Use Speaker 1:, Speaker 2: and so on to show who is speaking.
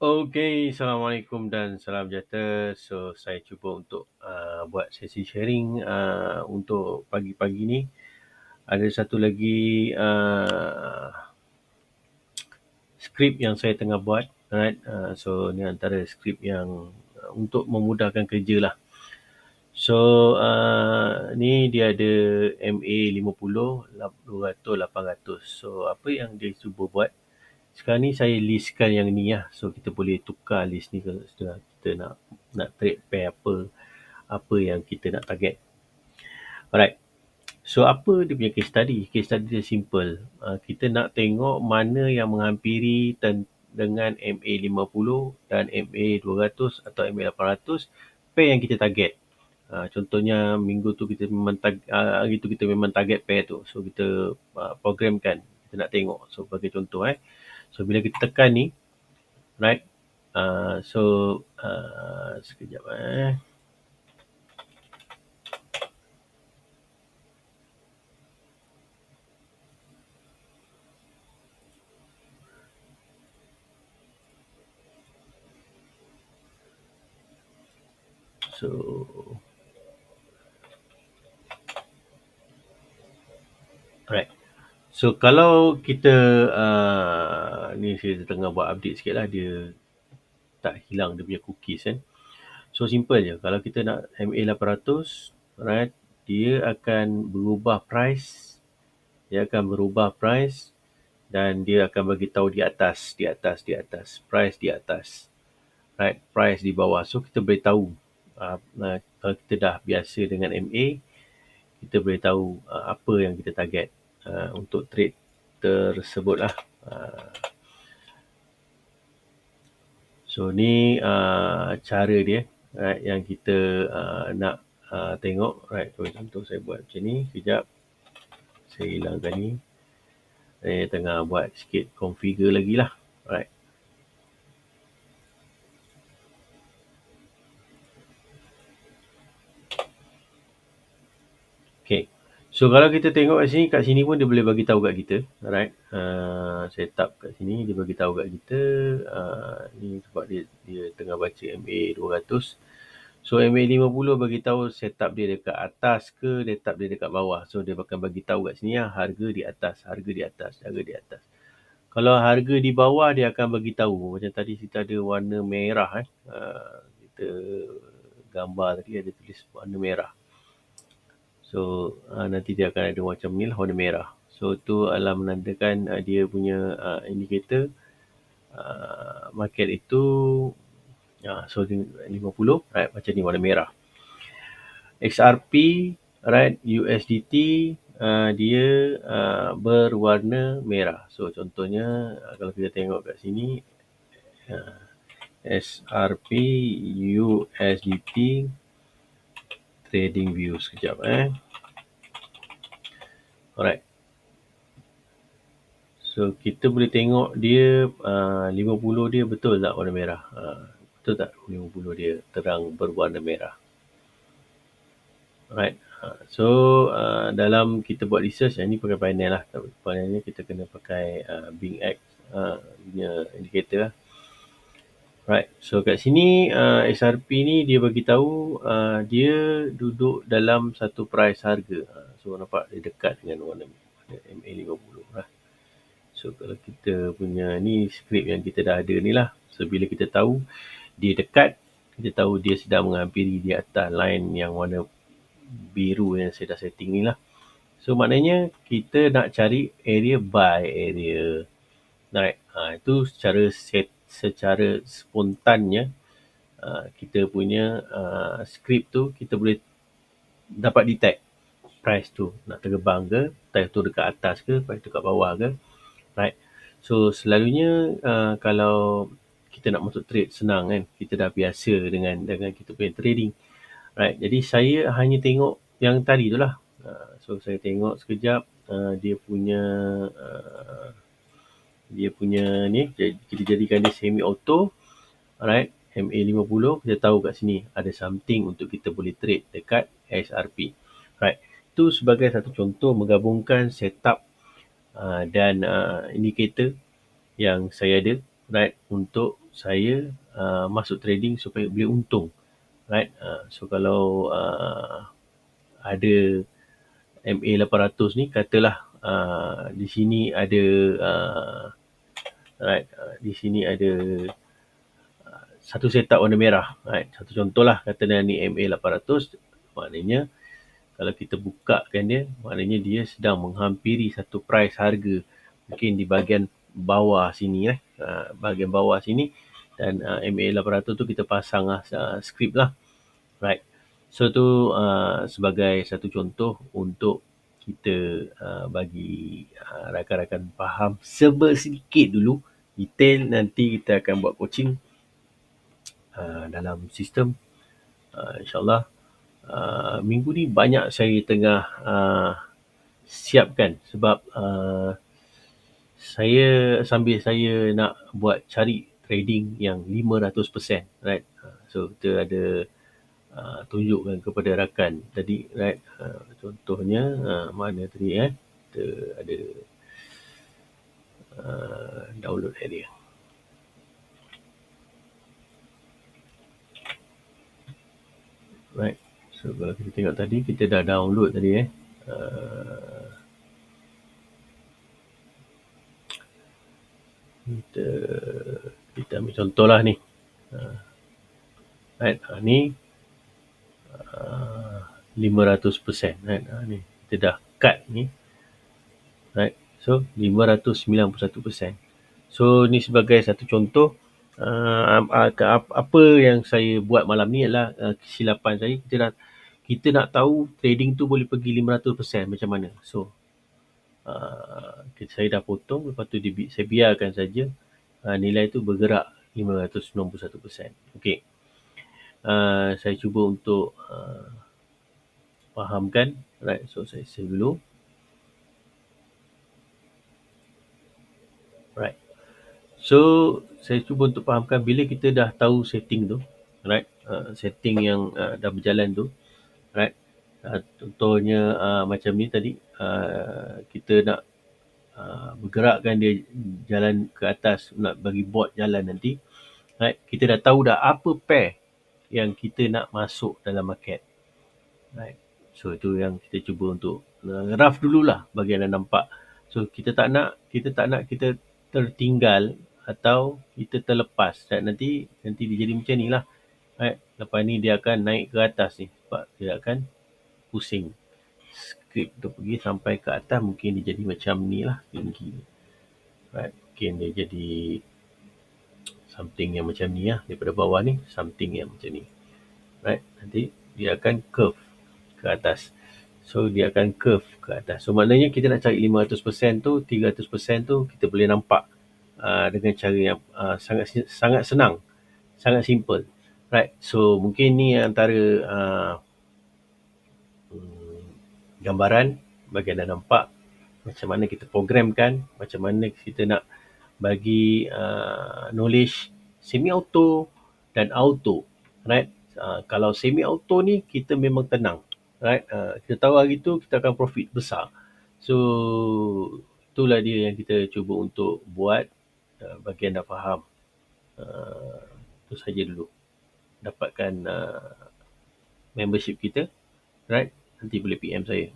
Speaker 1: Okey, Assalamualaikum dan salam sejahtera. So, saya cuba untuk buat sesi sharing untuk pagi-pagi ni. Ada satu lagi skrip yang saya tengah buat, right? So, ni antara skrip yang untuk memudahkan kerja lah. So, ni dia ada MA 50, 200, 800. So, apa yang dia cuba buat, sekarang ni saya listkan yang ni lah. So, kita boleh tukar list ni kalau kita nak trade pair apa yang kita nak target. Alright. So, apa dia punya case study? Case study dia simple. Kita nak tengok mana yang menghampiri dengan MA 50 dan MA 200 atau MA 800 pair yang kita target. Contohnya minggu tu kita memang hari tu kita memang target pair tu. So, kita programkan. Kita nak tengok. So, bagi contoh So, bila kita tekan ni, right? Sekejap So, right. So, kalau kita ni saya tengah buat update sikit lah, dia tak hilang dia punya cookies kan. So, simple je. Kalau kita nak MA 800, right, dia akan berubah price. Dan dia akan bagi tahu di atas. Price di atas. Right, price di bawah. So, kita boleh tahu. Kalau kita dah biasa dengan MA, kita boleh tahu apa yang kita target untuk trade tersebut lah. So, ni cara dia, right, yang kita nak tengok. Right, contoh saya buat macam ni. Sekejap. Saya hilangkan ni. Saya tengah buat sikit configure lagi lah. Right. Okay. So, kalau kita tengok kat sini pun dia boleh bagi tahu kat kita. Alright. Setup kat sini dia bagi tahu kat kita. Ni sebab dia tengah baca MA 200. So, MA 50 bagi tahu setup dia dekat atas ke setup dia dekat bawah. So, dia akan bagi tahu kat sini lah, harga di atas. Kalau harga di bawah, dia akan bagi tahu. Macam tadi kita ada warna merah. Kita gambar tadi ada tulis warna merah. So, nanti dia akan ada macam ni lah, warna merah. So, tu adalah menandakan dia punya indikator market itu so 50, right, macam ni warna merah. XRP, right, USDT, dia berwarna merah. So, contohnya kalau kita tengok kat sini, SRP, USDT, trading view sekejap. Alright. So, kita boleh tengok dia 50 dia betul tak warna merah? Betul tak 50 dia terang berwarna merah? Alright. So, dalam kita buat research, ni pakai panel lah. Panel ni kita kena pakai BingX punya indicator lah. Right. So, kat sini XRP ni dia bagi tahu dia duduk dalam satu price harga. So, nampak dia dekat dengan warna MA 50 lah. So, kalau kita punya ni skrip yang kita dah ada ni lah. So, bila kita tahu dia dekat, kita tahu dia sedang menghampiri di atas line yang warna biru yang saya dah setting ni lah. So, maknanya kita nak cari area buy area. Right. Itu secara spontannya kita punya skrip tu kita boleh dapat detect price tu nak terbang ke, price tu dekat atas ke, price tu dekat bawah ke. Right. So, selalunya kalau kita nak masuk trade senang kan. Kita dah biasa dengan kita punya trading. Right. Jadi, saya hanya tengok yang tadi tu lah. So, saya tengok sekejap dia punya ni, kita jadikan dia semi auto. Alright. MA 50, kita tahu kat sini ada something untuk kita boleh trade dekat XRP. Right. Itu sebagai satu contoh menggabungkan setup dan indikator yang saya ada right, untuk saya masuk trading supaya boleh untung, right. So kalau ada MA 800 ni, katalah di sini ada right, di sini ada satu setup warna merah, right. Satu contohlah, katalah ni MA 800, maknanya kalau kita bukakan dia, maknanya dia sedang menghampiri satu price harga mungkin di bahagian bawah sini, bahagian bawah sini, dan MA 800 tu kita pasang script lah, right. So tu sebagai satu contoh untuk kita bagi rakan-rakan faham sedikit dulu. Detail nanti kita akan buat coaching dalam sistem, insyaAllah. Minggu ni banyak saya tengah siapkan sebab saya nak buat cari trading yang 500%, right. So kita ada tunjukkan kepada rakan tadi, right. Contohnya mana tadi, kita ada download area, right. So kalau kita tengok tadi, kita dah download tadi, kita ambil contoh lah ni, right. Ni 500%, right. Ni kita dah cut ni, right. So 591%. So ni sebagai satu contoh. Apa yang saya buat malam ni adalah kesilapan saya. Kita nak tahu trading tu boleh pergi 500% macam mana. So saya dah potong, lepas tu saya biarkan saja nilai tu bergerak 591%. Okey. Saya cuba untuk fahamkan, right. So saya save dulu, right. So saya cuba untuk fahamkan bila kita dah tahu setting tu, right. Setting yang dah berjalan tu, right. Contohnya macam ni tadi, kita nak bergerakkan dia jalan ke atas, nak bagi board jalan nanti, right. Kita dah tahu dah apa pair yang kita nak masuk dalam market, right. So itu yang kita cuba untuk rough dululah bagi anda nampak. So kita tak nak kita tertinggal atau kita terlepas, dan nanti dia jadi macam ni lah, right. Lepas ni dia akan naik ke atas ni sebab dia akan pusing. Script tu pergi sampai ke atas, mungkin dia jadi macam ni lah, tinggi, right. Mungkin dia jadi something yang macam ni lah, daripada bawah ni something yang macam ni, right. Nanti dia akan curve ke atas. So dia akan curve ke atas. So maknanya kita nak cari 500% tu, 300% tu kita boleh nampak dengan cara yang sangat senang, sangat simple, right. So mungkin ni antara gambaran bagi anda nampak macam mana kita programkan, macam mana kita nak bagi knowledge semi auto dan auto, right. Kalau semi auto ni kita memang tenang, right. Kita tahu hari tu kita akan profit besar. So itulah dia yang kita cuba untuk buat bagi anda faham. Itu saja dulu. Dapatkan membership kita, right. Nanti boleh PM saya.